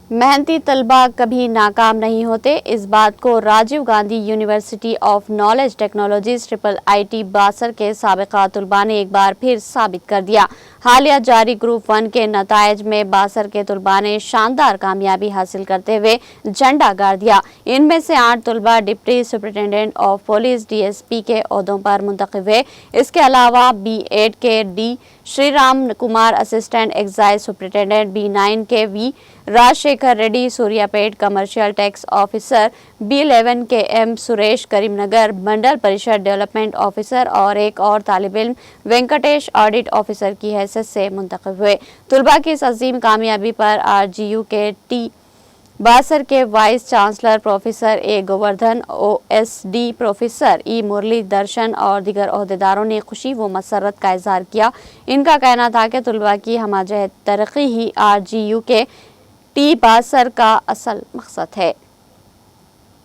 محنتی طلباء کبھی ناکام نہیں ہوتے، اس بات کو Rajiv Gandhi university of knowledge technologies IIT باسر کے سابقہ طلباء نے ایک بار پھر ثابت کر دیا۔ حالیہ جاری گروپ 1 کے نتائج میں باسر کے طلباء نے شاندار کامیابی حاصل کرتے ہوئے جھنڈا گاڑ دیا۔ ان میں سے 8 طلباء deputy superintendent of police DSP کے عہدوں پر منتخب ہوئے۔ اس کے علاوہ B8 کے D Shri Ram Kumar assistant excise superintendent, B9 کے V Raj Shekhar Reddy Suryapet commercial tax officer, B11 کے M Suresh Karimnagar mandal parishad development officer اور ایک اور طالب علم وینکٹیش آڈٹ آفیسر کی حیثیت سے منتخب ہوئے۔ طلباء کی اس عظیم کامیابی پر RGU کے T باسر کے vice chancellor professor A Govardhan, OSD professor E مرلی درشن اور دیگر عہدیداروں نے خوشی و مسرت کا اظہار کیا۔ ان کا کہنا تھا کہ طلباء کی ہمہ جہت ترقی ہی RGU کے T باسر کا اصل مقصد ہے۔